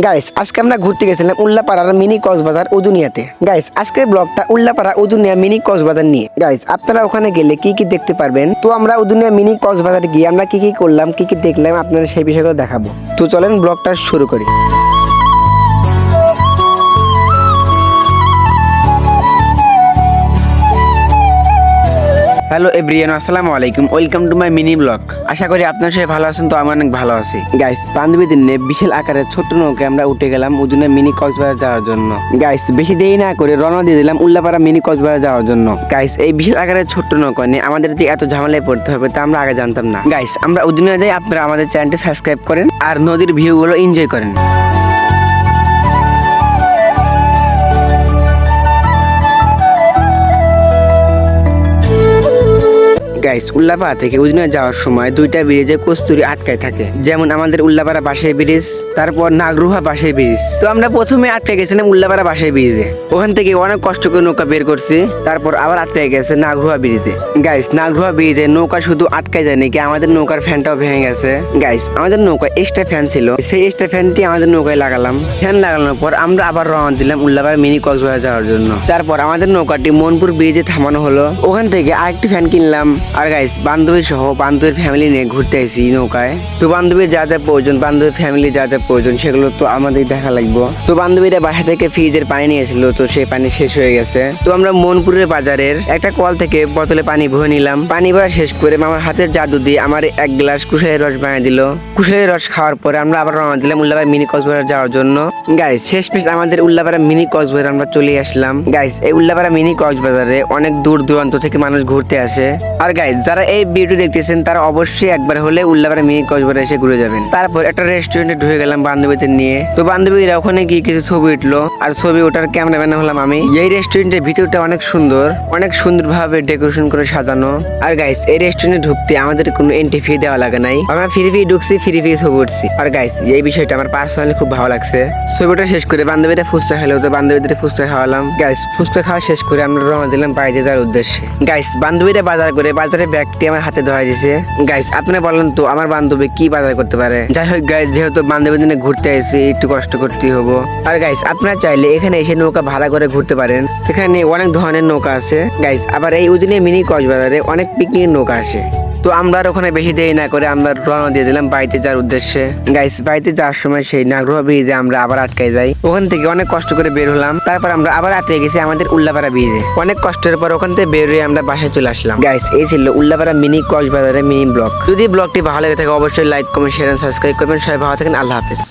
Guys আজকে আমরা ঘুরতে গেছিলাম উল্লাপাড়ার মিনি কক্সবাজার উদুনিয়াতে। গাইস আজকের ব্লগটা উল্লাপাড়া উদুনিয়া মিনি কক্সবাজার নিয়ে। গাইস আপনারা ওখানে গেলে কি কি দেখতে পারবেন, তো আমরা উদুনিয়া মিনি কক্সবাজার গিয়ে আমরা কি কি করলাম, কি কি দেখলাম, আপনারা সেই বিষয়গুলো দেখাবো। তো চলেন ব্লগটা শুরু করি। হ্যালো এভরিওয়ান, আসসালামু আলাইকুম, welcome to my mini blog. আশা করি আপনার সবাই ভালো আছেন, তো আমি অনেক ভালো আছি। গাইস বান্ধবীদের নিয়ে বিশাল আকারের ছোট্ট নৌকায় আমরা উঠে গেলাম উদুনিয়া মিনি কক্সবাজার যাওয়ার জন্য। গাইস বেশি দেরি না করে রওনা দিয়ে দিলাম উল্লাপাড়া মিনি কক্সবাজার যাওয়ার জন্য। গাইস এই বিশাল আকারের ছোট্ট নৌকা নিয়ে আমাদের যে এত ঝামেলায় পড়তে হবে তা আমরা আগে জানতাম না। গাইস আমরা উদুনিয়া যাই, আপনারা আমাদের চ্যানেলটি সাবস্ক্রাইব করেন আর নদীর ভিউগুলো এনজয় করেন। গাইস উল্লাপাড়া থেকে উদুনিয়া যাওয়ার সময় দুইটা ব্রিজে কস্তুরি আটকায় থাকে, যেমন আমাদের উল্লাপাড়া বাঁশের ব্রিজ, তারপর নাগরুহা বাঁশের ব্রিজ। তো আমরা প্রথমে আটকে গেছিলাম উল্লাপাড়া বাঁশের ব্রিজে, ওখান থেকে অনেক কষ্ট করে নৌকা বের করছি, তারপর আবার আটকে গেছে নাগরুহা ব্রিজে। গাইস নাগরুহা ব্রিজে নৌকা শুধু আটকায় যায়নি কি, আমাদের নৌকার ফ্যানটাও ভেঙে গেছে। গাইস আমাদের নৌকায় এক্সট্রা ফ্যান ছিল, সেই এক্সট্রা ফ্যানটি আমাদের নৌকায় লাগালাম। ফ্যান লাগানোর পর আমরা আবার রওনা দিলাম উল্লাপাড়া মিনি কক্সবাজার যাওয়ার জন্য। তারপর আমাদের নৌকাটি মনপুর ব্রিজে থামানো হলো, ওখান থেকে আরেকটি ফ্যান কিনলাম। আর গাইস বান্ধবী সহ বান্ধবীর ফ্যামিলি নিয়ে ঘুরতে আসি নৌকায়। তো বান্ধবীর যা যা প্রয়োজন, বান্ধবীর ফ্যামিলি যা যা প্রয়োজন সেগুলো তো আমাদের দেখা লাগবে। তো বান্ধবীরা বাসা থেকে ফ্রিজের পানি নিয়েছিল, তো সেই পানি শেষ হয়ে গেছে। তো আমরা মনপুরের বাজারের একটা কল থেকে বোতলে পানি ভরে নিলাম। পানি ভরা শেষ করে আমার হাতের জাদু দিয়ে আমার এক গ্লাস কুশালের রস বানিয়ে দিল। কুশালের রস খাওয়ার পরে আমরা আবার রওনা দিলাম উল্লাপাড়া মিনি কক্সবাজার যাওয়ার জন্য। গাইস শেষমেশ আমাদের উল্লাপাড়া মিনি কক্সবাজার আমরা চলে আসলাম। গাইস এই উল্লাপাড়া মিনি কক্সবাজারে অনেক দূর দূরান্ত থেকে মানুষ ঘুরতে আসে। আর গাইস যারা এই ভিডিও দেখতেছেন তারা অবশ্যই একবার হলে উল্লাপাড়া মিনি কক্সবাজার এসে ঘুরে যাবেন। তারপর একটা রেস্টুরেন্টে ঢুকে গেলাম বান্ধবীদের নিয়ে। তো বান্ধবীরা ওখানে গিয়ে কিছু ছবি উঠলো, আর ছবি ওঠার ক্যামেরাম্যান হলাম আমি। এই রেস্টুরেন্টের ভিতরটা অনেক সুন্দর, অনেক সুন্দর ভাবে ডেকোরেশন করে সাজানো। আর গাইস এই রেস্টুরেন্টে ঢুকতে আমাদের কোনো এন্ট্রি ফি দেওয়া লাগে নাই, আমরা ফ্রি ফ্রি ঢুকছি, ফ্রি ফ্রি ছবি উঠছি। আর গাইস এই বিষয়টা আমার পার্সোনালি খুব ভালো লাগছে। ছবিটা শেষ করে বান্ধবীরা ফুচকা খেলো, তো বান্ধবীদের ফুচকা খাওয়ালাম। গাইস ফুচকা খাওয়া শেষ করে আমরা রওনা দিলাম বাইরে যাওয়ার উদ্দেশ্যে। গাইস বান্ধবীরা বাজার করে বাজারে ব্যাগটি আমার হাতে ধরা দিয়েছে। গাইস আপনারা বলেন তো আমার বান্ধবী কি বাজার করতে পারে। যাই হোক গাইস, যেহেতু বান্ধবীর জন্য ঘুরতে আসছি একটু কষ্ট করতেই হবো। আর গাইস আপনারা চাইলে এখানে এসে নৌকা ভাড়া করে ঘুরতে পারেন, এখানে অনেক ধরনের নৌকা আছে। গাইস আবার এই উদুনিয়া মিনি কক্সবাজারে অনেক পিকনিক নৌকা আসে। তো আমরা ওখানে বেশি দেরি না করে আমরা রওনা দিয়ে দিলাম বাড়িতে যাওয়ার উদ্দেশ্যে। গাইস বাড়িতে যাওয়ার সময় সেই নাগরুহা ব্রিজে আমরা আবার আটকে যাই, ওখান থেকে অনেক কষ্ট করে বের হলাম। তারপর আমরা আবার আটকে গেছি আমাদের উল্লাপাড়া ব্রিজে। অনেক কষ্টের পর ওখান থেকে বের হয়ে আমরা বাসায় চলে আসলাম। গাইস এই ছিল উল্লাপাড়া মিনি কক্সবাজারের মিনি ব্লগ। যদি ব্লগটি ভালো লেগে থাকে অবশ্যই like, comment, share and subscribe করবেন। সবাই ভালো থাকেন, আল্লাহ হাফেজ।